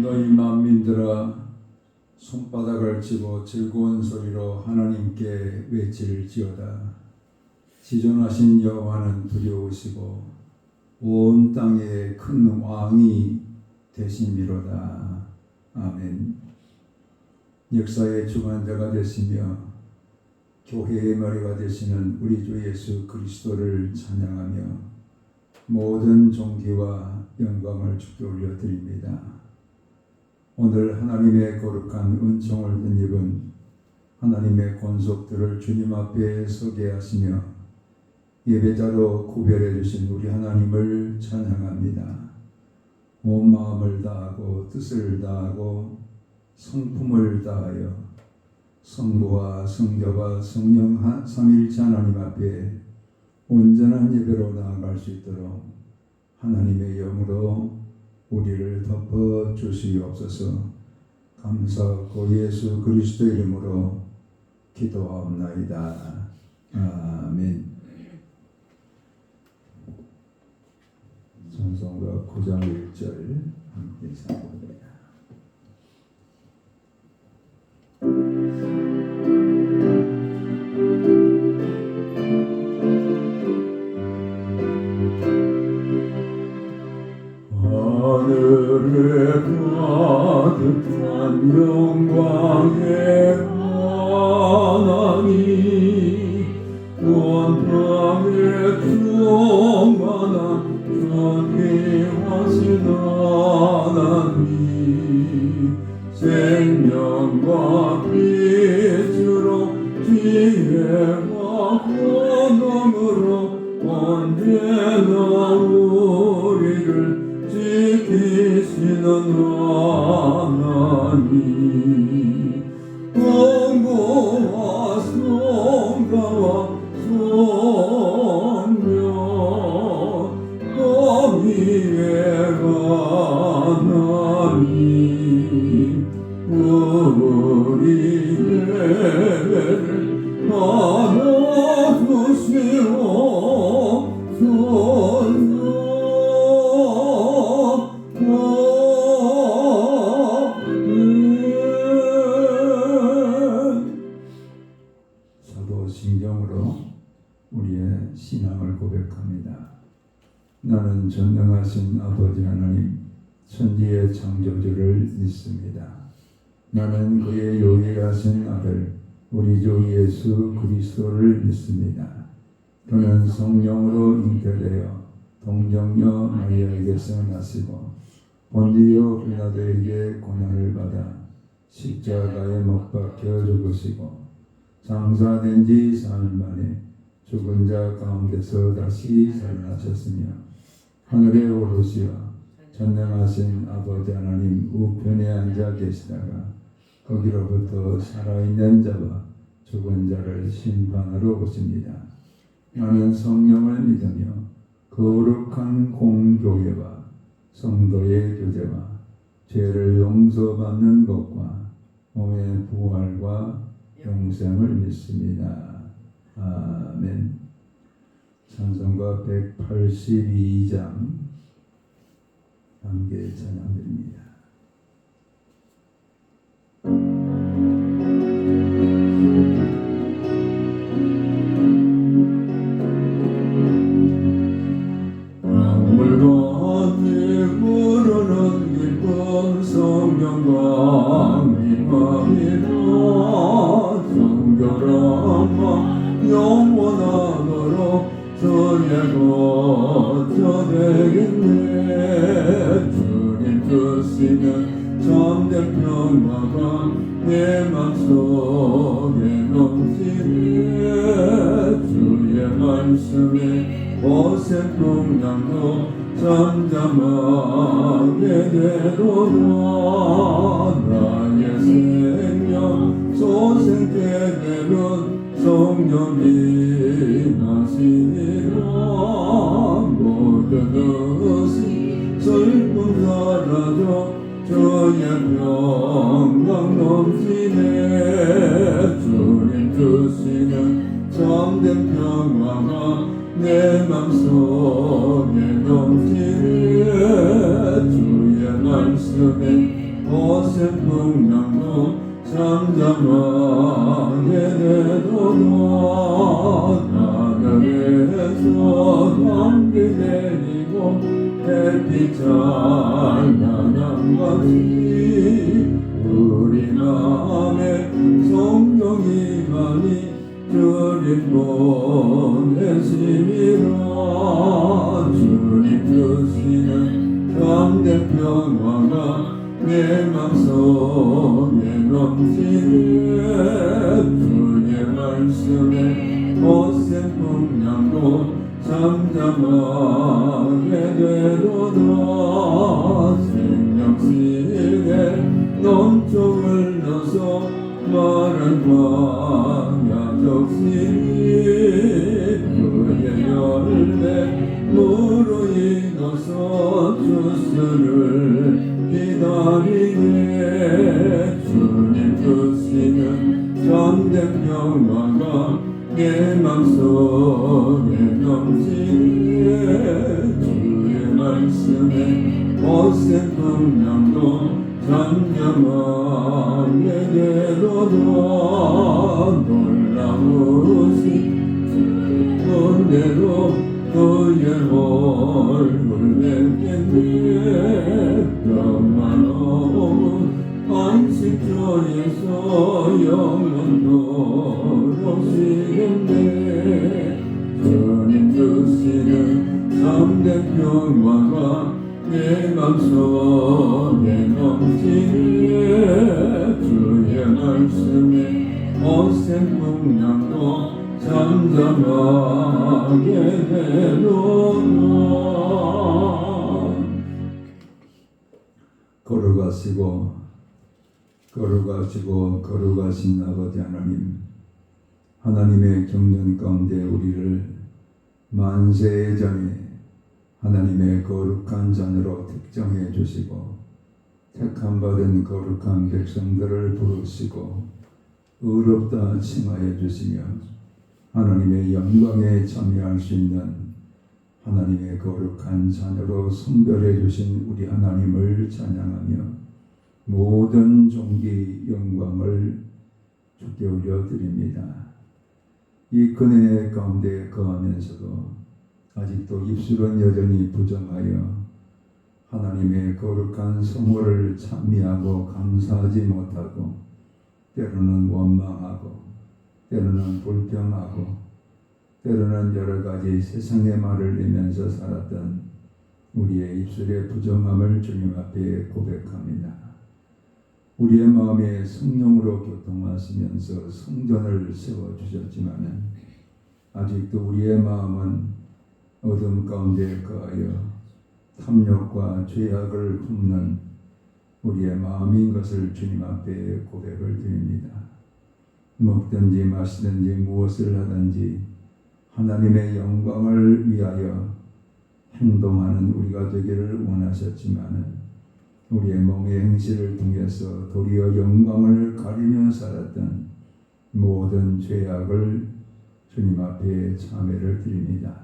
너희 만민들아 손바닥을 쥐고 즐거운 소리로 하나님께 외칠지어다. 지존하신 여호와는 두려우시고 온 땅에 큰 왕이 되심이로다. 아멘. 역사의 주관자가 되시며 교회의 머리가 되시는 우리 주 예수 그리스도를 찬양하며 모든 존귀와 영광을 주께 올려드립니다. 오늘 하나님의 거룩한 은총을 덧입은 하나님의 권속들을 주님 앞에 서게 하시며 예배자로 구별해 주신 우리 하나님을 찬양합니다. 온 마음을 다하고 뜻을 다하고 성품을 다하여 성부와 성자와 성령 삼위일체 하나님 앞에 온전한 예배로 나아갈 수 있도록 하나님의 영으로 우리를 덮어 주시옵소서. 감사하고 예수 그리스도 이름으로 기도하옵나이다. 아멘. 찬송가 9장 1절 함께 읽습니다. 하늘에 가득한 영광의 하나님, 온 땅에 충만한 존귀하신 하나님, 생명과 빛으로 지혜와 권능으로 언제나 우리를 지키시는 하나님, 공고와 성가와 성령 너희의 하나님, 우리 예배를 받아주시옵소서. 사도신경으로 우리의 신앙을 고백합니다. 나는 전능하신 아버지 하나님, 천지의 창조주를 믿습니다. 나는 그의 유일하신 아들 우리 주 예수 그리스도를 믿습니다. 그는 성령으로 잉태되어 동정녀 마리아에게서 나시고 본디오 빌라도에게 고난을 받아 십자가에 못 박혀 죽으시고 장사된 지 사흘 만에 죽은 자 가운데서 다시 살아나셨으며 하늘에 오르시어 전능하신 아버지 하나님 우편에 앉아 계시다가 거기로부터 살아있는 자와 죽은 자를 심판하러 오십니다. 나는 성령을 믿으며 거룩한 공교회와 성도의 교제와 죄를 용서받는 것과 몸의 부활과 영생을 믿습니다. 아멘. 찬송가 182장 함께 찬양드립니다. 영원하도록 저의 거처되겠네. 주님 주시는 참된 평화가 내 맘속에 넘치네. 주의 말씀에 어색 동량도 잠잠하게 되도다. 나의 생명 소생케 되면 성령이 나시니라. 모든 의심 슬픔 사라져 저의 평강 넘치네. 주님 주시는 참된 평화가 내 맘속에 넘치네. 주의 말씀에 어설픈 잠잠하게 되도록 하늘에서 광기 내리고 햇빛 찬란한 같이 우리 마음에 성령이 많이 주님 보내심이라 주님 주시는 참된 평화가 내 맘속에 넘치네 주의 말씀에 어센 풍랑도 잠잠하게 되도다 생명식에 넘쳐 흘러서 마른 광야 적시니 그의 열매 무르익어서 주스를 기다리네 주님 주시는 참된 평화가 내 맘속에 넘치네 주의 말씀에 어센 풍랑도 잠잠하게 되도다 놀라우신 은혜로 그의 얼굴 뵙겠네 평화로운 안식처에서 영원토록 쉬겠네 주님 주시는 참된 평화가 내 맘속에 넘치네 주의 말씀에 어센 풍랑도 잠잠하게 되도다 거룩하신 아버지 하나님 하나님의 경륜 가운데 우리를 만세 전에 하나님의 거룩한 자녀로 특정해 주시고 택함 받은 거룩한 백성들을 부르시고 의롭다 칭하여 주시며 하나님의 영광에 참여할 수 있는 하나님의 거룩한 자녀로 선별해 주신 우리 하나님을 찬양하며 모든 존귀 영광을 주께 올려드립니다. 이 근혜 가운데 거하면서도 아직도 입술은 여전히 부정하여 하나님의 거룩한 성호를 찬미하고 감사하지 못하고 때로는 원망하고 때로는 불평하고 때로는 여러 가지 세상의 말을 내면서 살았던 우리의 입술의 부정함을 주님 앞에 고백합니다. 우리의 마음에 성령으로 교통하시면서 성전을 세워주셨지만 아직도 우리의 마음은 어둠 가운데 거하여 탐욕과 죄악을 품는 우리의 마음인 것을 주님 앞에 고백을 드립니다. 먹든지 마시든지 무엇을 하든지 하나님의 영광을 위하여 행동하는 우리가 되기를 원하셨지만 우리의 몸의 행실을 통해서 도리어 영광을 가리며 살았던 모든 죄악을 주님 앞에 참회를 드립니다.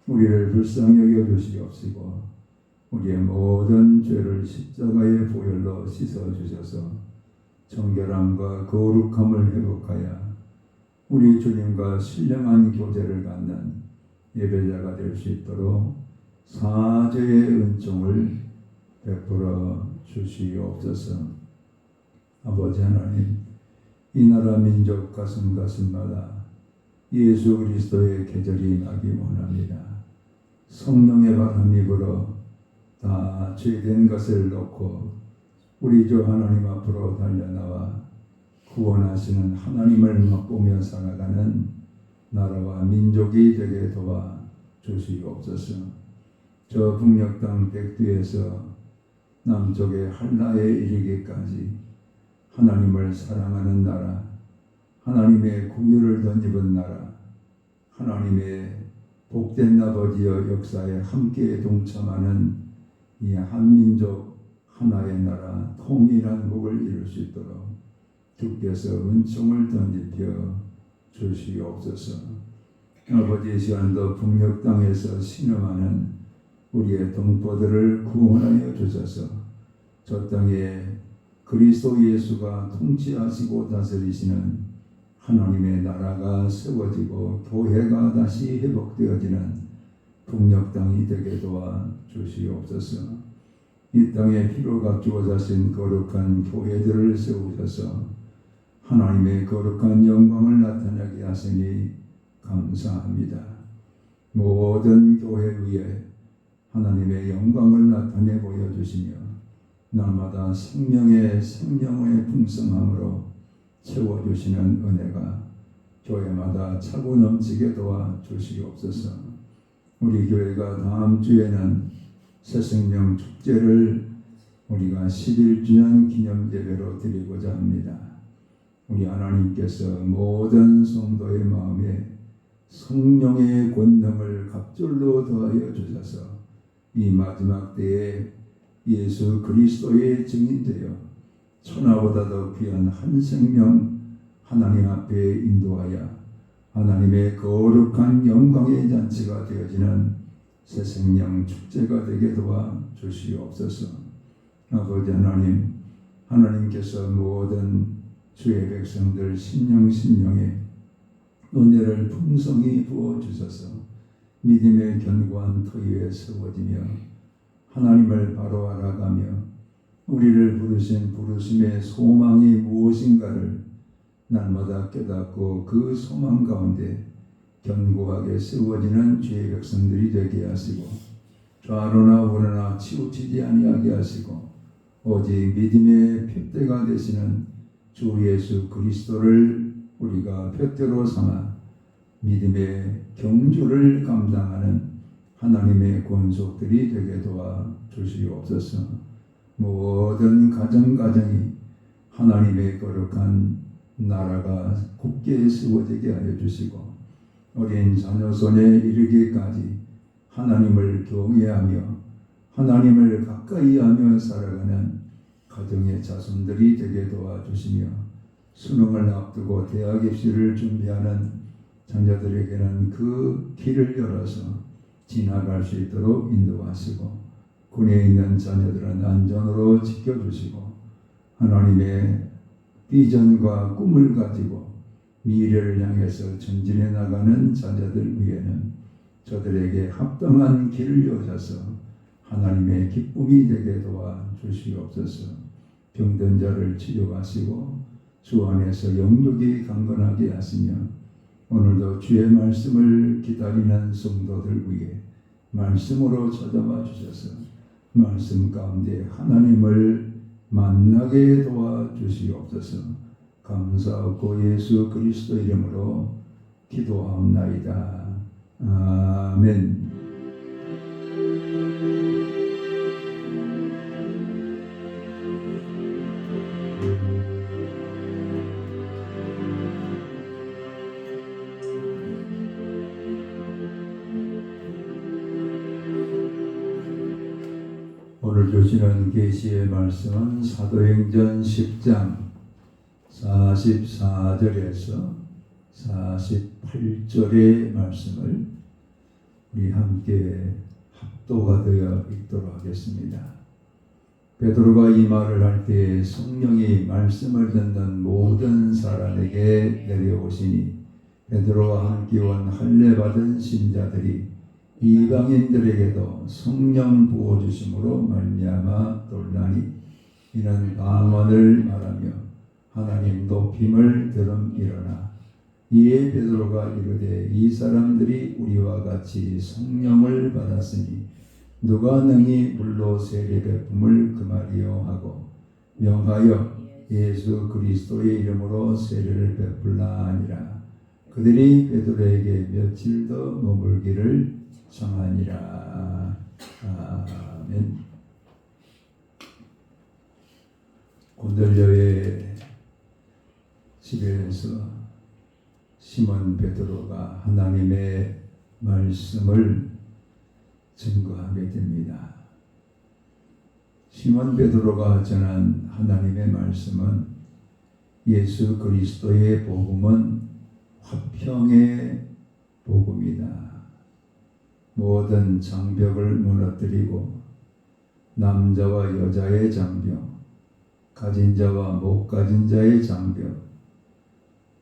우리를 불쌍히 여겨주시옵시고 우리의 모든 죄를 십자가의 보혈로 씻어주셔서 정결함과 거룩함을 회복하여 우리 주님과 신령한 교제를 갖는 예배자가 될 수 있도록 사죄의 은총을 베풀어 주시옵소서. 아버지 하나님, 이 나라 민족 가슴가슴마다 예수 그리스도의 계절이 나기 원합니다. 성령의 바람이 불어 다 죄된 것을 놓고 우리 주 하나님 앞으로 달려나와 구원하시는 하나님을 맛보며 살아가는 나라와 민족이 되게 도와 주시옵소서. 저 북녘 땅 백두에서 남쪽의 한라에 이르기까지 하나님을 사랑하는 나라, 하나님의 공의를 덧입은 나라, 하나님의 복된 아버지여 역사에 함께 동참하는 이 한민족 하나의 나라 통일한 복을 이룰 수 있도록 주께서 은총을 덧입혀 주시옵소서. 아버지 시간도 북녘 땅에서 신음하는 우리의 동포들을 구원하여 주셔서 저 땅에 그리스도 예수가 통치하시고 다스리시는 하나님의 나라가 세워지고 교회가 다시 회복되어지는 북녘 땅이 되게 도와 주시옵소서. 이 땅에 피로 값주어 자신 거룩한 교회들을 세우셔서 하나님의 거룩한 영광을 나타나게 하시니 감사합니다. 모든 교회 위에 하나님의 영광을 나타내 보여주시며 날마다 생명의 풍성함으로 채워주시는 은혜가 교회마다 차고 넘치게 도와 주시옵소서. 우리 교회가 다음 주에는 새생명 축제를 우리가 11주년 기념 예배로 드리고자 합니다. 우리 하나님께서 모든 성도의 마음에 성령의 권능을 갑절로 더하여 주셔서 이 마지막 때에 예수 그리스도의 증인되어 천하보다 더 귀한 한 생명 하나님 앞에 인도하여 하나님의 거룩한 영광의 잔치가 되어지는 새 생명 축제가 되게 도와 주시옵소서. 아버지 하나님, 하나님께서 모든 주의 백성들 신령에 은혜를 풍성히 부어주셔서 믿음의 견고한 터 위에 세워지며 하나님을 바로 알아가며 우리를 부르신 부르심의 소망이 무엇인가를 날마다 깨닫고 그 소망 가운데 견고하게 세워지는 주의 백성들이 되게 하시고 좌로나 우로나 치우치지 아니하게 하시고 오직 믿음의 표대가 되시는 주 예수 그리스도를 우리가 표대로 삼아 믿음의 경주를 감당하는 하나님의 권속들이 되게 도와 주시옵소서. 모든 가정이 하나님의 거룩한 나라가 굳게 세워지게 하여 주시고 어린 자녀 손에 이르기까지 하나님을 경외하며 하나님을 가까이 하며 살아가는 가정의 자손들이 되게 도와주시며 수능을 앞두고 대학 입시를 준비하는 자녀들에게는 그 길을 열어서 지나갈 수 있도록 인도하시고 군에 있는 자녀들은 안전으로 지켜주시고 하나님의 비전과 꿈을 가지고 미래를 향해서 전진해 나가는 자녀들 위에는 저들에게 합당한 길을 여셔서 하나님의 기쁨이 되게 도와 주시옵소서. 병든 자를 치료하시고 주 안에서 영육이 강건하게 하시며 오늘도 주의 말씀을 기다리는 성도들 위해 말씀으로 찾아와 주셔서 말씀 가운데 하나님을 만나게 도와 주시옵소서. 감사하고 예수 그리스도 이름으로 기도하옵나이다. 아멘. 오늘 주시는 계시의 말씀은 사도행전 10장 44절에서 48절의 말씀을 우리 함께 합도가 되어 읽도록 하겠습니다. 베드로가 이 말을 할 때 성령이 말씀을 듣는 모든 사람에게 내려오시니 베드로와 함께 온 할례 받은 신자들이 이방인들에게도 성령 부어주심으로 말미암아 놀라니 이는 방언을 말하며 하나님 높임을 들음이로나 이에 베드로가 이르되 이 사람들이 우리와 같이 성령을 받았으니 누가 능히 물로 세례 베품을 금하리요 하고 명하여 예수 그리스도의 이름으로 세례를 베풀라 하니라. 그들이 베드로에게 며칠 더 머물기를 청하니라. 아멘. 고넬료의 집에서 시몬 베드로가 하나님의 말씀을 증거하게 됩니다. 시몬 베드로가 전한 하나님의 말씀은 예수 그리스도의 복음은 화평의 복음이다. 모든 장벽을 무너뜨리고 남자와 여자의 장벽, 가진 자와 못 가진 자의 장벽,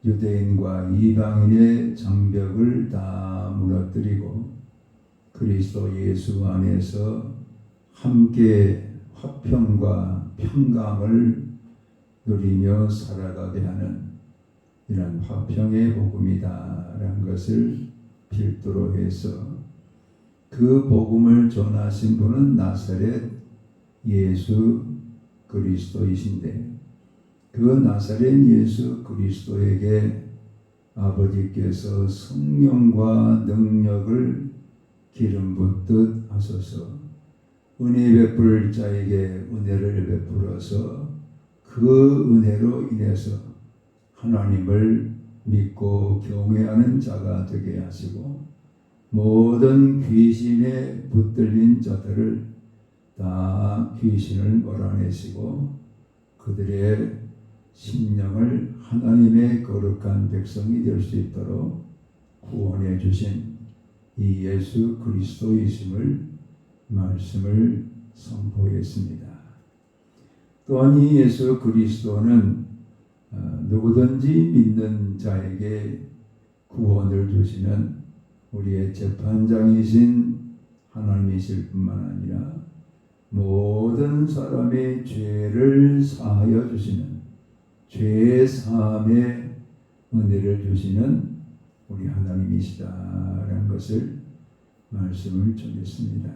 유대인과 이방인의 장벽을 다 무너뜨리고 그리스도 예수 안에서 함께 화평과 평강을 누리며 살아가게 하는 이런 화평의 복음이다라는 것을 필두로 해서 그 복음을 전하신 분은 나사렛 예수 그리스도이신데 그 나사렛 예수 그리스도에게 아버지께서 성령과 능력을 기름 붓듯 하소서 은혜 베풀 자에게 은혜를 베풀어서 그 은혜로 인해서 하나님을 믿고 경외하는 자가 되게 하시고 모든 귀신에 붙들린 자들을 다 귀신을 몰아내시고 그들의 심령을 하나님의 거룩한 백성이 될 수 있도록 구원해 주신 이 예수 그리스도이심을 말씀을 선포했습니다. 또한 이 예수 그리스도는 누구든지 믿는 자에게 구원을 주시는 우리의 재판장이신 하나님이실 뿐만 아니라 모든 사람의 죄를 사하여 주시는 죄 사함의 은혜를 주시는 우리 하나님이시다라는 것을 말씀을 전했습니다.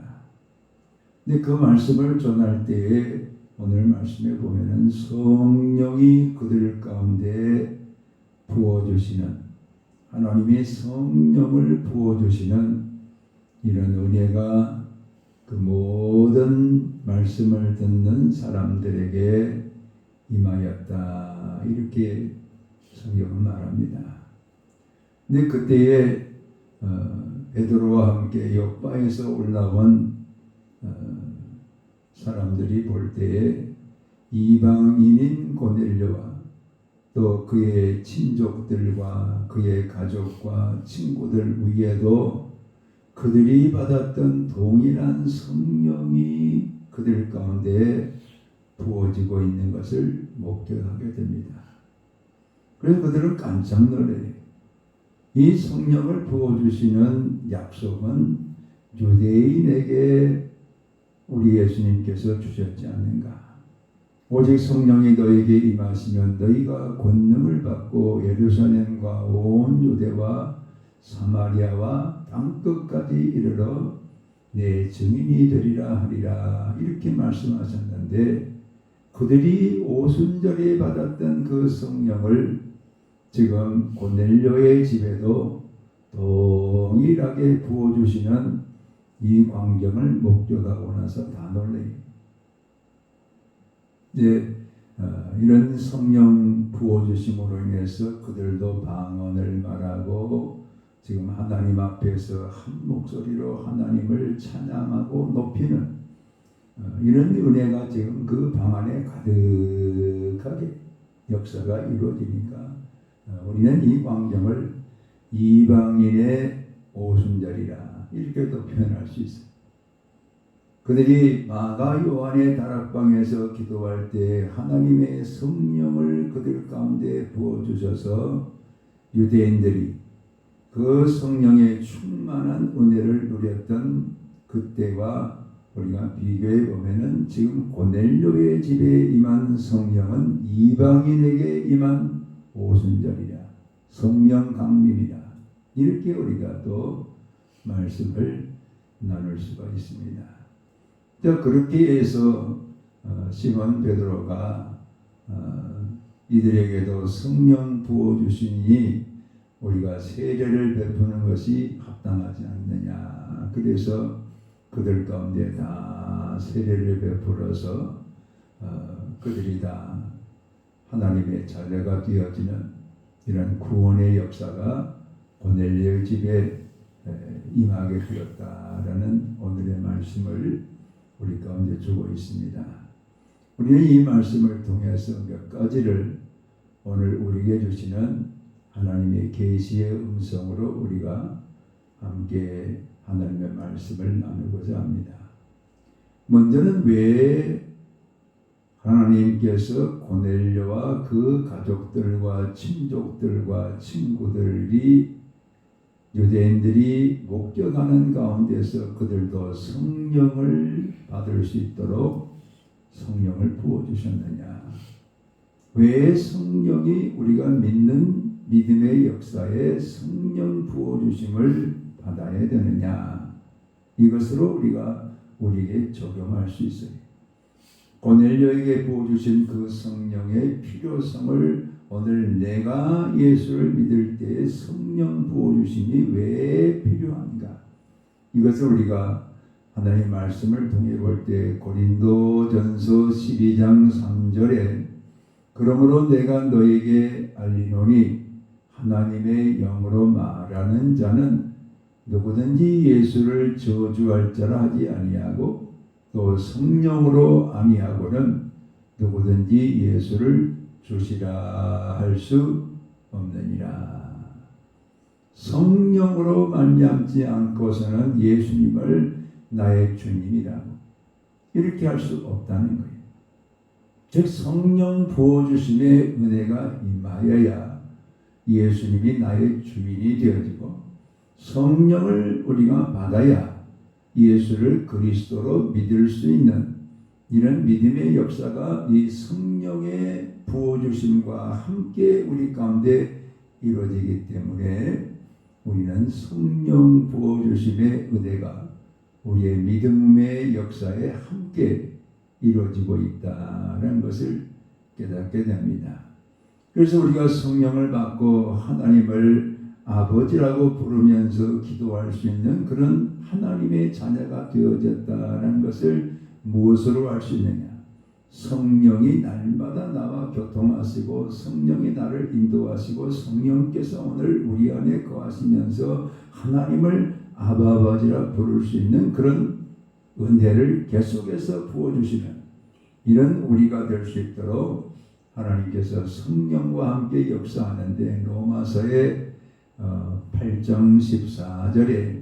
근데 그 말씀을 전할 때에 오늘 말씀에 보면은 성령이 그들 가운데 부어주시는 하나님의 성령을 부어주시는 이런 은혜가 그 모든 말씀을 듣는 사람들에게 임하였다 이렇게 성경은 말합니다. 근데 그때에 베드로와 함께 욥바에서 올라온 사람들이 볼 때에 이방인인 고넬료와 또 그의 친족들과 그의 가족과 친구들 위에도 그들이 받았던 동일한 성령이 그들 가운데 부어지고 있는 것을 목격하게 됩니다. 그래서 그들은 깜짝 놀래요. 이 성령을 부어주시는 약속은 유대인에게 우리 예수님께서 주셨지 않는가. 오직 성령이 너에게 임하시면 너희가 권능을 받고 예루살렘과 온 유대와 사마리아와 땅끝까지 이르러 내 증인이 되리라 하리라 이렇게 말씀하셨는데 그들이 오순절에 받았던 그 성령을 지금 고넬료의 집에도 동일하게 부어주시는 이 광경을 목격하고 나서 다 놀래요. 이제 이런 성령 부어주심으로 인해서 그들도 방언을 말하고 지금 하나님 앞에서 한 목소리로 하나님을 찬양하고 높이는 이런 은혜가 지금 그 방 안에 가득하게 역사가 이루어지니까 우리는 이 광경을 이방인의 오순절이라 이렇게도 표현할 수 있어요. 그들이 마가 요한의 다락방에서 기도할 때 하나님의 성령을 그들 가운데 부어주셔서 유대인들이 그 성령의 충만한 은혜를 누렸던 그때와 우리가 비교해 보면은 지금 고넬료의 집에 임한 성령은 이방인에게 임한 오순절이라 성령 강림이라 이렇게 우리가 또 말씀을 나눌 수가 있습니다. 그렇게 해서 시몬 베드로가 이들에게도 성령 부어주시니 우리가 세례를 베푸는 것이 합당하지 않느냐. 그래서 그들 가운데 다 세례를 베풀어서 그들이 다 하나님의 자녀가 되어지는 이런 구원의 역사가 고넬료의 집에 임하게 되었다라는 오늘의 말씀을 우리 가운데 주고 있습니다. 우리는 이 말씀을 통해서 몇 가지를 오늘 우리에게 주시는 하나님의 계시의 음성으로 우리가 함께 하나님의 말씀을 나누고자 합니다. 먼저는 왜 하나님께서 고넬료와 그 가족들과 친족들과 친구들이 유대인들이 목격하는 가운데서 그들도 성령을 받을 수 있도록 성령을 부어주셨느냐? 왜 성령이 우리가 믿는 믿음의 역사에 성령 부어주심을 받아야 되느냐? 이것으로 우리가 우리에게 적용할 수 있어요. 고넬료에게 부어주신 그 성령의 필요성을 오늘 내가 예수를 믿을 때에 성령 부어주심이 왜 필요한가? 이것을 우리가 하나님의 말씀을 통해 볼 때 고린도전서 12장 3절에 그러므로 내가 너에게 알리노니 하나님의 영으로 말하는 자는 누구든지 예수를 저주할 자라 하지 아니하고 또 성령으로 아니하고는 누구든지 예수를 주시라 할 수 없느니라. 성령으로 말미암지 않고서는 예수님을 나의 주님이라고 이렇게 할 수 없다는 거예요. 즉 성령 부어주심의 은혜가 임하여야 예수님이 나의 주인이 되어지고 성령을 우리가 받아야 예수를 그리스도로 믿을 수 있는 이런 믿음의 역사가 이 성령의 부어주심과 함께 우리 가운데 이루어지기 때문에 우리는 성령 부어주심의 은혜가 우리의 믿음의 역사에 함께 이루어지고 있다는 것을 깨닫게 됩니다. 그래서 우리가 성령을 받고 하나님을 아버지라고 부르면서 기도할 수 있는 그런 하나님의 자녀가 되어졌다는 것을 무엇으로 알 수 있느냐? 성령이 날마다 나와 교통하시고 성령이 나를 인도하시고 성령께서 오늘 우리 안에 거하시면서 하나님을 아버지라 부를 수 있는 그런 은혜를 계속해서 부어주시는 이런 우리가 될 수 있도록 하나님께서 성령과 함께 역사하는데 로마서의 8장 14절에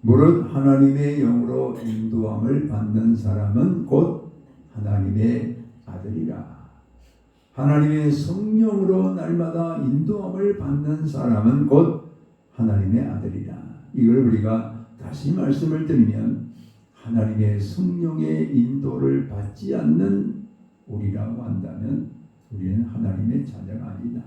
무릇 하나님의 영으로 인도함을 받는 사람은 곧 하나님의 아들이라. 하나님의 성령으로 날마다 인도함을 받는 사람은 곧 하나님의 아들이라. 이걸 우리가 다시 말씀을 드리면 하나님의 성령의 인도를 받지 않는 우리라고 한다면 우리는 하나님의 자녀가 아니다.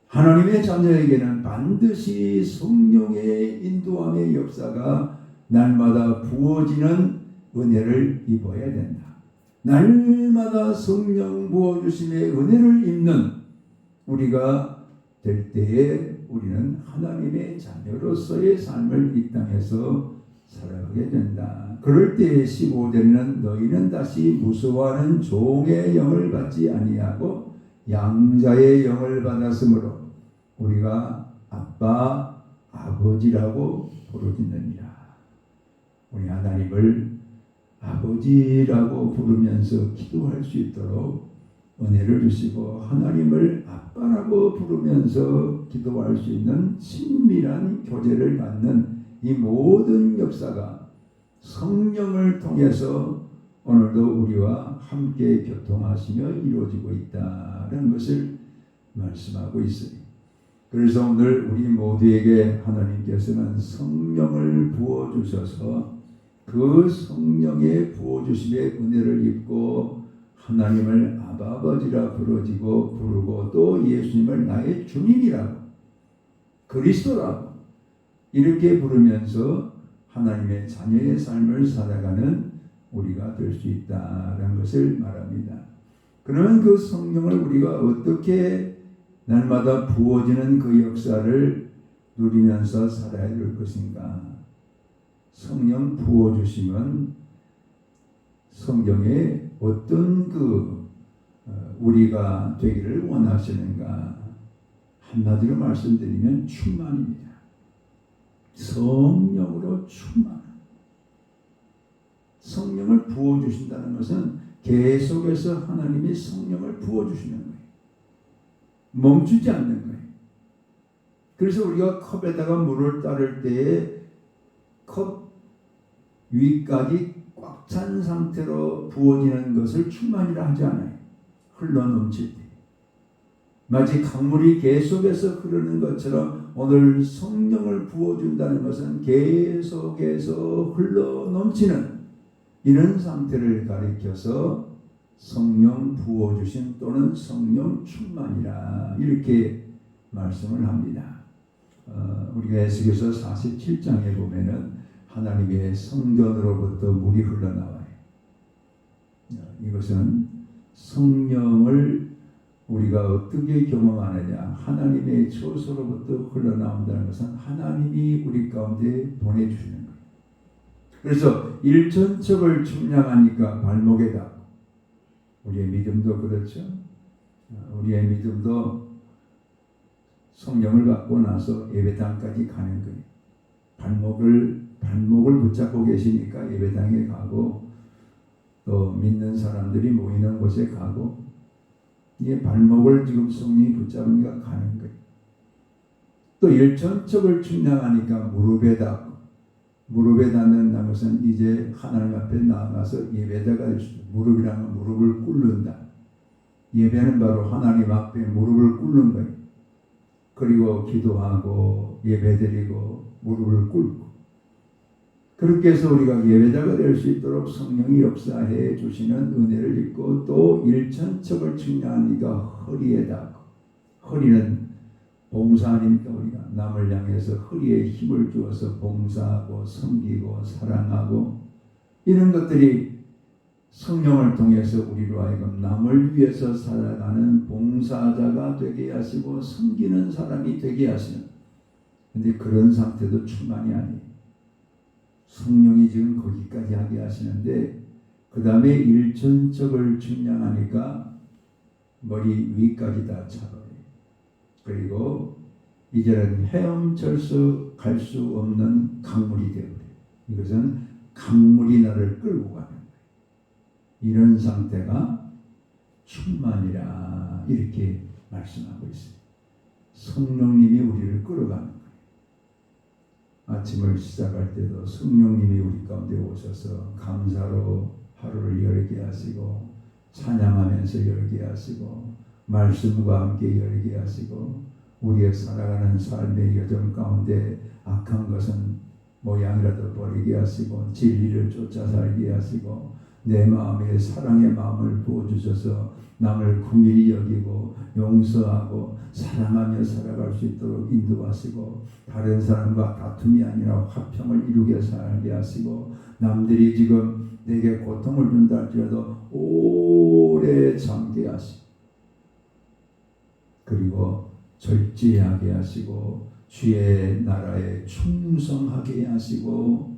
하나님의 자녀에게는 반드시 성령의 인도함의 역사가 날마다 부어지는 은혜를 입어야 된다. 날마다 성령 부어주심의 은혜를 입는 우리가 될 때에 우리는 하나님의 자녀로서의 삶을 이 땅에서 살아가게 된다. 그럴 때에 15절에는 너희는 다시 무서워하는 종의 영을 받지 아니하고 양자의 영을 받았으므로 우리가 아빠, 아버지라고 부르짖느니라. 우리 하나님을 아버지라고 부르면서 기도할 수 있도록 은혜를 주시고 하나님을 아빠라고 부르면서 기도할 수 있는 친밀한 교제를 갖는 이 모든 역사가 성령을 통해서 오늘도 우리와 함께 교통하시며 이루어지고 있다는 것을 말씀하고 있어요. 그래서 오늘 우리 모두에게 하나님께서는 성령을 부어주셔서 그 성령의 부어주심의 은혜를 입고 하나님을 아버지라 부르고 또 예수님을 나의 주님이라고 그리스도라고 이렇게 부르면서 하나님의 자녀의 삶을 살아가는 우리가 될 수 있다는 것을 말합니다. 그러면 그 성령을 우리가 어떻게 날마다 부어지는 그 역사를 누리면서 살아야 될 것인가? 성령 부어주시면 성경에 어떤 우리가 되기를 원하시는가? 한마디로 말씀드리면 충만입니다. 성령으로 충만. 성령을 부어주신다는 것은 계속해서 하나님이 성령을 부어주시는 거예요. 멈추지 않는 거예요. 그래서 우리가 컵에다가 물을 따를 때에 컵 위까지 꽉 찬 상태로 부어지는 것을 충만이라 하지 않아요. 흘러넘칠 때. 마치 강물이 계속해서 흐르는 것처럼 오늘 성령을 부어준다는 것은 계속해서 흘러넘치는 이런 상태를 가리켜서 성령 부어주심 또는 성령 충만이라 이렇게 말씀을 합니다. 우리가 에스겔서 47장에 보면은 하나님의 성전으로부터 물이 흘러나와요. 이것은 성령을 우리가 어떻게 경험하느냐, 하나님의 처소로부터 흘러나온다는 것은 하나님이 우리 가운데 보내주시는 거예요. 그래서 일천척을 측량하니까 발목에 닿고, 우리의 믿음도 그렇죠. 우리의 믿음도 성령을 받고 나서 예배당까지 가는 거예요. 발목을 붙잡고 계시니까 예배당에 가고, 또 믿는 사람들이 모이는 곳에 가고, 이 발목을 지금 성령이 붙잡으니까 가는 거예요. 또 일천척을 측량하니까 무릎에 닿고, 무릎에 닿는다는 것은 이제 하나님 앞에 나아가서 예배자가 될 수 있어요. 무릎이라는 무릎을 꿇는다. 예배는 바로 하나님 앞에 무릎을 꿇는 거예요. 그리고 기도하고 예배드리고 무릎을 꿇고, 그렇게 해서 우리가 예배자가 될 수 있도록 성령이 역사해 주시는 은혜를 입고, 또 일천척을 측량하니까 허리에 닿고, 허리는 봉사 아닙니까? 우리가 남을 향해서 허리에 힘을 주어서 봉사하고 섬기고 사랑하고, 이런 것들이 성령을 통해서 우리로 하여금 남을 위해서 살아가는 봉사자가 되게 하시고 섬기는 사람이 되게 하시는, 근데 그런 상태도 충만이 아니에요. 성령이 지금 거기까지 하게 하시는데, 그 다음에 일천척을 측량하니까 머리 위까지 다 차버려요. 그리고 이제는 헤엄쳐서 갈 수 없는 강물이 되어버려요. 이것은 강물이 나를 끌고 가는 거예요. 이런 상태가 충만이라 이렇게 말씀하고 있어요. 성령님이 우리를 끌어가는 거예요. 아침을 시작할 때도 성령님이 우리 가운데 오셔서 감사로 하루를 열게 하시고, 찬양하면서 열게 하시고, 말씀과 함께 열게 하시고, 우리의 살아가는 삶의 여정 가운데 악한 것은 모양이라도 버리게 하시고, 진리를 쫓아 살게 하시고, 내 마음에 사랑의 마음을 부어주셔서 남을 긍휼히 여기고 용서하고 사랑하며 살아갈 수 있도록 인도하시고, 다른 사람과 다툼이 아니라 화평을 이루게 살게 하시고, 남들이 지금 내게 고통을 준다 할지라도 오래 참게 하시고, 그리고 절제하게 하시고, 주의 나라에 충성하게 하시고,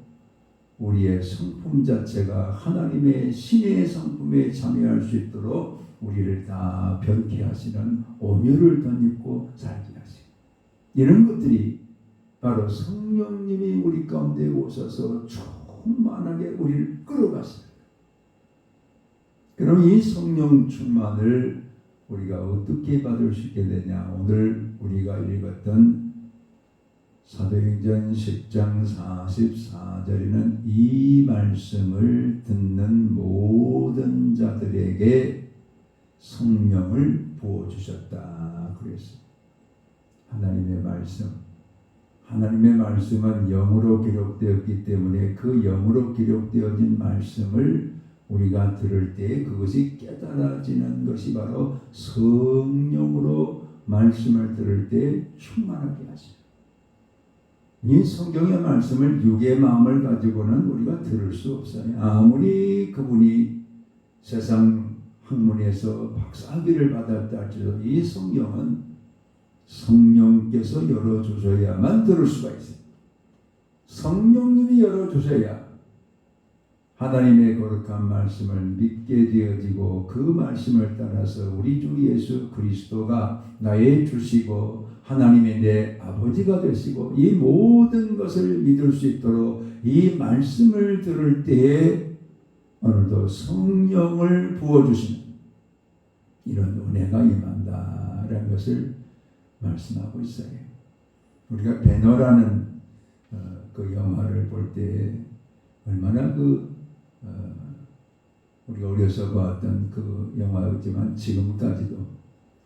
우리의 성품 자체가 하나님의 신의 성품에 참여할 수 있도록 우리를 다 변케 하시는 오묘를 덧입고 살게 하시고, 이런 것들이 바로 성령님이 우리 가운데 오셔서 충만하게 우리를 끌어가십니다. 그럼 이 성령 충만을 우리가 어떻게 받을 수 있게 되냐? 오늘 우리가 읽었던 사도행전 10장 44절에는 이 말씀을 듣는 모든 자들에게 성령을 부어주셨다 그랬어요. 하나님의 말씀은 영으로 기록되었기 때문에 그 영으로 기록되어진 말씀을 우리가 들을 때 그것이 깨달아지는 것이 바로 성령으로 말씀을 들을 때 충만하게 하시죠. 이 성경의 말씀을 육의 마음을 가지고는 우리가 들을 수 없어요. 아무리 그분이 세상 학문에서 박사학위를 받았다 할지라도 이 성경은 성령께서 열어주셔야만 들을 수가 있어요. 성령님이 열어주셔야 하나님의 거룩한 말씀을 믿게 되어지고, 그 말씀을 따라서 우리 주 예수 그리스도가 나의 주시고 하나님의 내 아버지가 되시고 이 모든 것을 믿을 수 있도록 이 말씀을 들을 때에 오늘도 성령을 부어주시는 이런 은혜가 임한다라는 것을 말씀하고 있어요. 우리가 배너라는 그 영화를 볼 때 얼마나 그 우리 어려서 봤던 그 영화였지만 지금까지도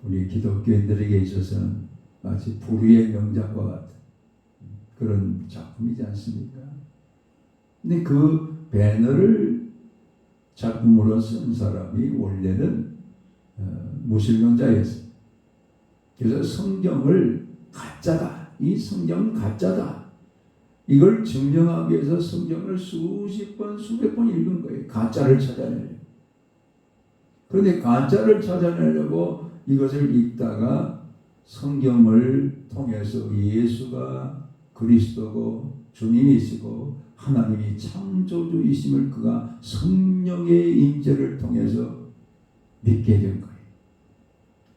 우리 기독교인들에게 있어서는 마치 불후의 명작과 같은 그런 작품이지 않습니까? 근데 그 배너를 작품으로 쓴 사람이 원래는 무신론자였어요. 그래서 성경을 가짜다. 이 성경은 가짜다. 이걸 증명하기 위해서 성경을 수십 번, 수백 번 읽은 거예요. 가짜를 찾아내려고. 그런데 가짜를 찾아내려고 이것을 읽다가 성경을 통해서 예수가 그리스도고 주님이시고 하나님이 창조주이심을 그가 성령의 임재를 통해서 믿게 된 거예요.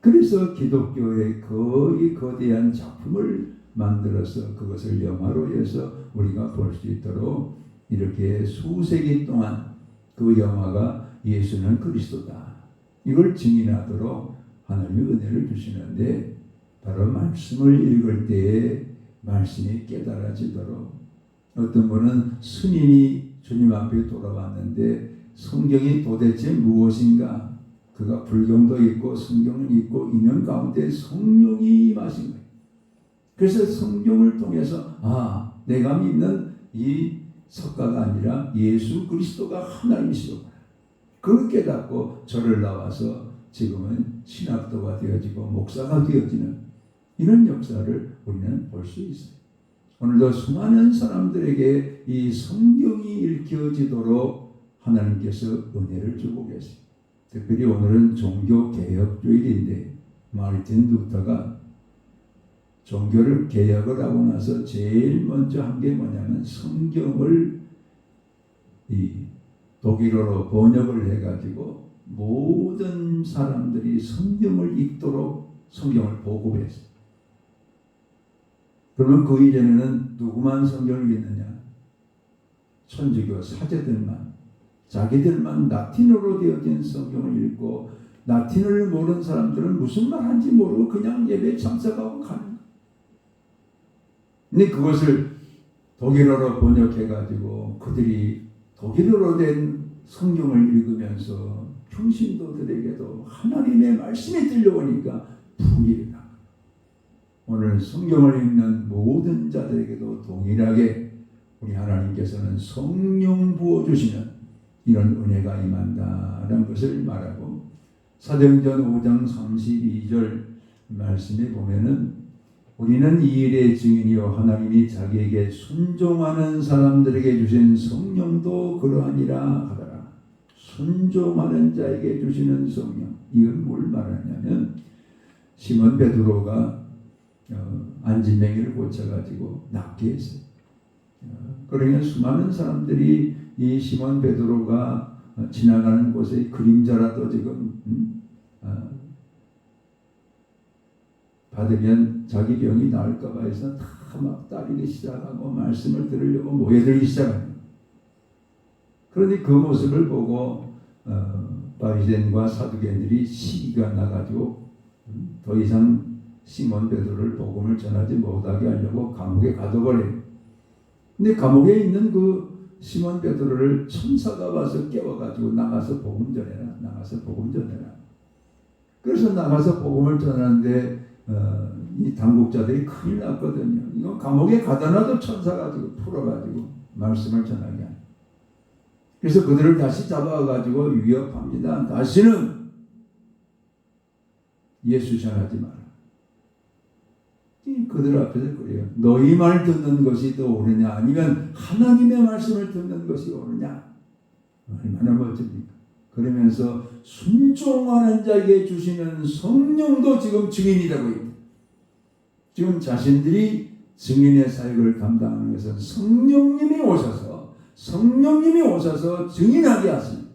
그래서 기독교의 거의 거대한 작품을 만들어서 그것을 영화로 해서 우리가 볼 수 있도록 이렇게 수세기 동안 그 영화가 예수는 그리스도다. 이걸 증인하도록 하나님의 은혜를 주시는데 바로 말씀을 읽을 때에 말씀이 깨달아지도록 어떤 분은 스님이 주님 앞에 돌아왔는데 성경이 도대체 무엇인가 그가 불경도 있고 성경은 있고 있는 가운데 성령이 임하신 거예요. 그래서 성경을 통해서 내가 믿는 이 석가가 아니라 예수 그리스도가 하나님이시구나. 그걸 깨닫고 절을 나와서 지금은 신학도가 되어지고 목사가 되어지는 이런 역사를 우리는 볼 수 있어요. 오늘도 수많은 사람들에게 이 성경이 읽혀지도록 하나님께서 은혜를 주고 계세요. 특별히 오늘은 종교개혁주일인데 마르틴 루터가 종교를 개혁을 하고 나서 제일 먼저 한 게 뭐냐면 성경을 이 독일어로 번역을 해가지고 모든 사람들이 성경을 읽도록 성경을 보급했어요. 그러면 그 이전에는 누구만 성경을 읽느냐? 천주교 사제들만, 자기들만 라틴어로 되어진 성경을 읽고 라틴어를 모르는 사람들은 무슨 말하는지 모르고 그냥 예배에 참석하고 가는 거예요. 근데 그것을 독일어로 번역해가지고 그들이 독일어로 된 성경을 읽으면서 평신도들에게도 하나님의 말씀이 들려오니까 분이 나. 오늘 성경을 읽는 모든 자들에게도 동일하게 우리 하나님께서는 성령 부어주시는 이런 은혜가 임한다라는 것을 말하고 사도행전 5장 32절 말씀에 보면은 우리는 이 일의 증인이요 하나님이 자기에게 순종하는 사람들에게 주신 성령도 그러하니라 하더라. 순종하는 자에게 주시는 성령. 이건 뭘 말하냐면 시몬 베드로가 안진뱅이를 고쳐가지고 낫게 했어요. 그러면 수많은 사람들이 이 시몬 베드로가 지나가는 곳에 그림자라도 지금 받으면 자기 병이 나을까 봐 해서 다 막 따르기 시작하고 말씀을 들으려고 모여들기 시작합니다. 그런데 그 모습을 보고 바리새인과 사두개인들이 시기가 나가지고 더 이상 시몬 베드로를 복음을 전하지 못하게 하려고 감옥에 가둬버려요. 근데 감옥에 있는 그 시몬 베드로를 천사가 와서 깨워가지고 나가서 복음 전해라. 나가서 복음 전해라. 그래서 나가서 복음을 전하는데 이 당국자들이 큰일 났거든요. 이거 감옥에 가다놔도 천사가 지고 풀어가지고 말씀을 전하게 하는. 그래서 그들을 다시 잡아가지고 위협합니다. 다시는 예수 전하지 마라. 그들 앞에서 그래요. 너희 말 듣는 것이 더 옳으냐 아니면 하나님의 말씀을 듣는 것이 옳으냐. 얼마나 멋집니까? 그러면서 순종하는 자에게 주시는 성령도 지금 증인이 되고 있다. 지금 자신들이 증인의 사역을 감당하는 것은 성령님이 오셔서 증인하게 하십니다.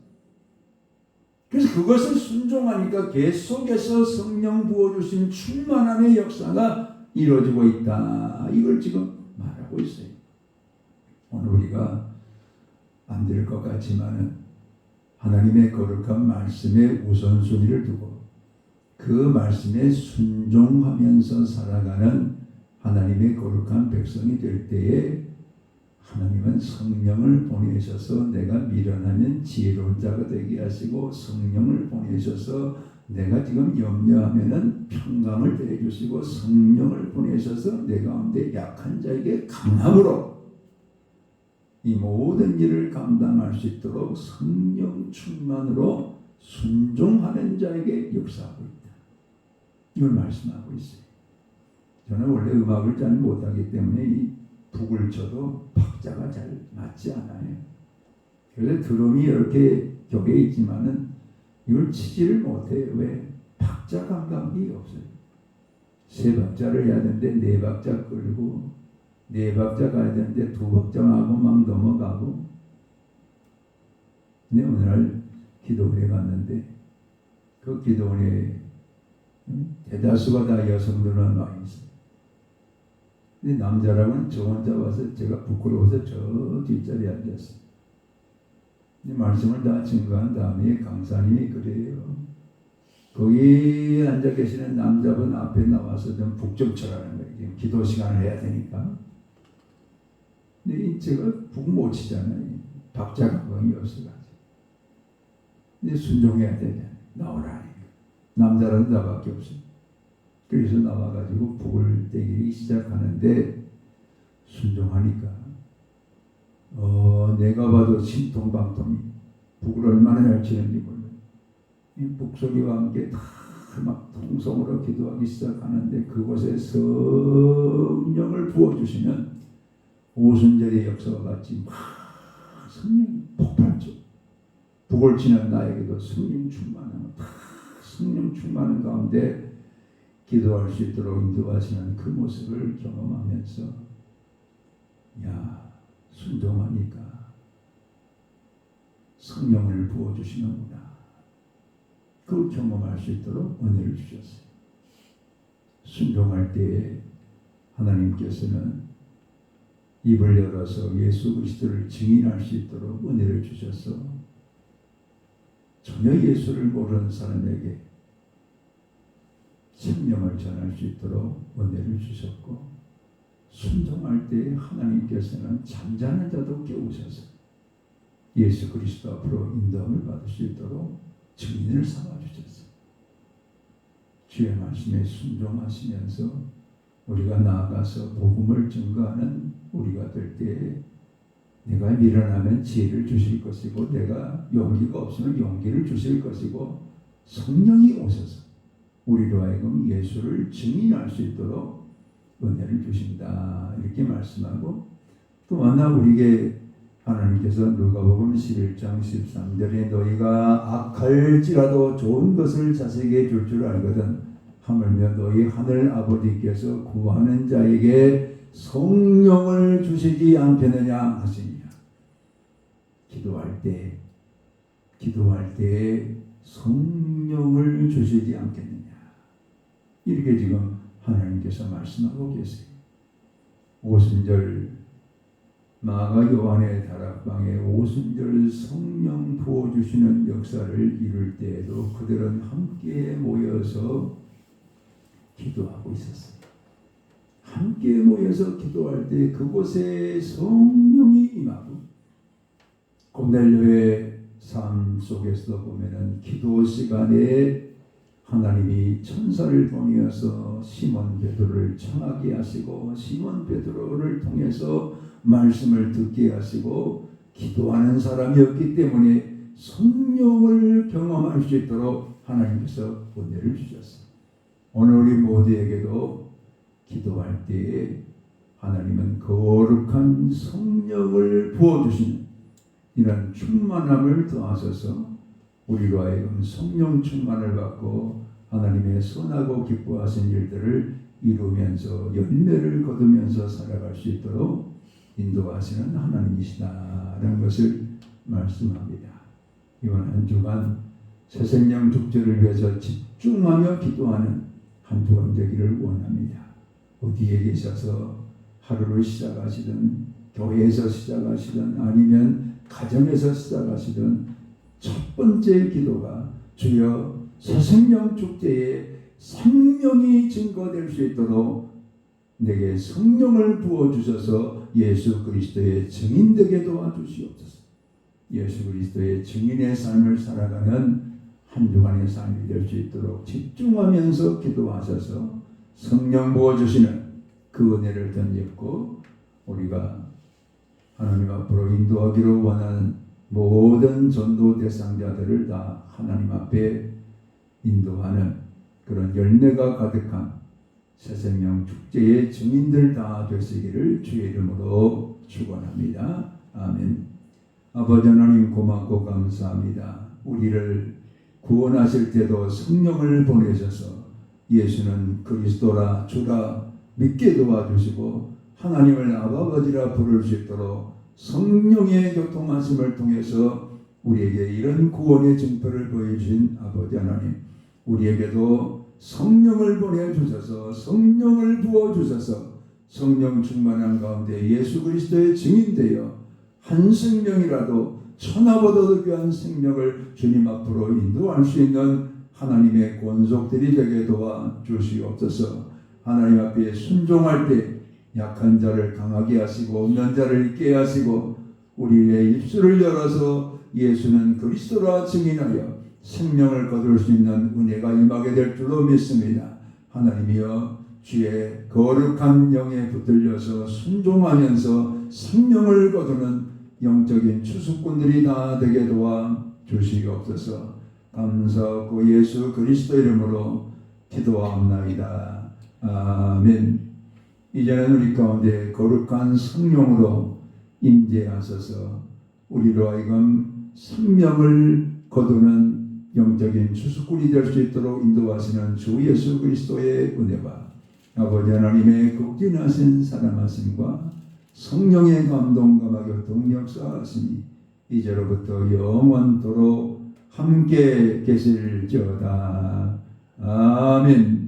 그래서 그것을 순종하니까 계속해서 성령 부어주신 충만함의 역사가 이루어지고 있다. 이걸 지금 말하고 있어요. 오늘 우리가 안 될 것 같지만은 하나님의 거룩한 말씀에 우선순위를 두고 그 말씀에 순종하면서 살아가는 하나님의 거룩한 백성이 될 때에 하나님은 성령을 보내셔서 내가 미련하면 지혜로운 자가 되게 하시고, 성령을 보내셔서 내가 지금 염려하면은 평강을 더해 주시고, 성령을 보내셔서 내 가운데 약한 자에게 강함으로 이 모든 일을 감당할 수 있도록 성령 충만으로 순종하는 자에게 역사하고 있다. 이걸 말씀하고 있어요. 저는 원래 음악을 잘 못하기 때문에 이 북을 쳐도 박자가 잘 맞지 않아요. 그래서 드럼이 이렇게 격에 있지만은 이걸 치지를 못해요. 왜? 박자 감각이 없어요. 세 박자를 해야 되는데 네 박자 끌고, 네 박자 가야 되는데 두 박자하고 막 넘어가고. 근데 어느 날 기도원에 갔는데 그 기도원에 대다수가 다 여성들만 와 있어요. 근데 남자라면 저 혼자 와서 제가 부끄러워서 저 뒷자리에 앉았어요. 근데 말씀을 다 증거한 다음에 강사님이 그래요. 거기 앉아 계시는 남자분 앞에 나와서 좀 북 좀 쳐라는 거예요. 지금 기도 시간을 해야 되니까. 근데 제가 북 못 치잖아요. 박자 감각이 없어가지고. 근데 순종해야 되잖아요. 나오라니까. 남자는 나밖에 없어요. 그래서 나와가지고 북을 떼기 시작하는데 순종하니까 내가 봐도 신통방통이 북을 얼마나 잘 치는지 몰라요. 이 북소리와 함께 다 막 통성으로 기도하기 시작하는데 그곳에 성령을 부어주시면 오순절의 역사와 같이 막 성령이 폭발죠. 북을 치는 나에게도 성령 충만한 성령 충만한 가운데 기도할 수 있도록 인도하시는 그 모습을 경험하면서 야, 순종하니까 성령을 부어주시는구나. 그걸 경험할 수 있도록 은혜를 주셨어요. 순종할 때에 하나님께서는 입을 열어서 예수 그리스도를 증인할 수 있도록 은혜를 주셔서 전혀 예수를 모르는 사람에게 생명을 전할 수 있도록 은혜를 주셨고, 순종할 때 하나님께서는 잠자는 자도 깨우셔서 예수 그리스도 앞으로 인도함을 받을 수 있도록 증인을 삼아주셨어요. 주의 말씀에 순종하시면서 우리가 나아가서 복음을 증거하는 우리가 될 때에 내가 미련하면 지혜를 주실 것이고, 내가 용기가 없으면 용기를 주실 것이고, 성령이 오셔서 우리로 하여금 예수를 증인할 수 있도록 은혜를 주신다. 이렇게 말씀하고, 또 하나 우리에게 하나님께서 누가복음 11장 13절에 너희가 악할지라도 좋은 것을 자식에게 줄 줄 알거든 하물며 너희 하늘 아버지께서 구하는 자에게 성령을 주시지 않겠느냐 하시니라. 기도할 때 성령을 주시지 않겠느냐. 이렇게 지금 하나님께서 말씀하고 계세요. 오순절 마가 요한의 다락방에 오순절 성령 부어주시는 역사를 이룰 때에도 그들은 함께 모여서 기도하고 있었어요. 함께 모여서 기도할 때 그곳에 성령이 임하고, 고넬료의 삶 속에서 보면은 기도 시간에 하나님이 천사를 보내어서 시몬 베드로를 청하게 하시고, 시몬 베드로를 통해서 말씀을 듣게 하시고, 기도하는 사람이었기 때문에 성령을 경험할 수 있도록 하나님께서 은혜를 주셨어요. 오늘 우리 모두에게도 기도할 때에 하나님은 거룩한 성령을 부어주시는 이런 충만함을 더하셔서 우리로 하여금 성령 충만을 받고 하나님의 선하고 기뻐하신 일들을 이루면서 열매를 거두면서 살아갈 수 있도록 인도하시는 하나님이시다라는 것을 말씀합니다. 이번 한 주간 새생명 축제를 위해서 집중하며 기도하는 한 주간 되기를 원합니다. 어디에 계셔서 하루를 시작하시든 교회에서 시작하시든 아니면 가정에서 시작하시든 첫 번째 기도가 주여 새생명 축제에 생명이 증거될 수 있도록 내게 성령을 부어주셔서 예수 그리스도의 증인 되게 도와주시옵소서. 예수 그리스도의 증인의 삶을 살아가는 한 주간의 삶이 될 수 있도록 집중하면서 기도하셔서 성령 부어주시는 그 은혜를 덧입고 우리가 하나님 앞으로 인도하기로 원하는 모든 전도 대상자들을 다 하나님 앞에 인도하는 그런 열매가 가득한 새생명 축제의 증인들 다 되시기를 주의 이름으로 축원합니다. 아멘. 아버지 하나님 고맙고 감사합니다. 우리를 구원하실 때도 성령을 보내셔서 예수는 그리스도라 주라 믿게 도와주시고 하나님을 아버지라 부를 수 있도록 성령의 교통하심을 통해서 우리에게 이런 구원의 증표를 보여주신 아버지 하나님, 우리에게도 성령을 보내주셔서 성령을 부어주셔서 성령 충만한 가운데 예수 그리스도의 증인되어 한 생명이라도 천하보다도 귀한 생명을 주님 앞으로 인도할 수 있는 하나님의 권속들이 되게 도와주시옵소서. 하나님 앞에 순종할 때 약한 자를 강하게 하시고 없는 자를 있게 하시고 우리의 입술을 열어서 예수는 그리스도라 증인하여 생명을 거둘 수 있는 은혜가 임하게 될 줄로 믿습니다. 하나님이여 주의 거룩한 영에 붙들려서 순종하면서 생명을 거두는 영적인 추수꾼들이 다 되게 도와 주시옵소서. 감사하고 예수 그리스도 이름으로 기도하옵나이다. 아멘. 이제는 우리 가운데 거룩한 성령으로 임재하셔서 우리로 하여금 생명을 거두는 영적인 추수꾼이 될 수 있도록 인도하시는 주 예수 그리스도의 은혜와 아버지 하나님의 극진하신 사랑하심과 성령의 감동과 교통 역사하심이 이제로부터 영원토록 함께 계실지어다. 아멘.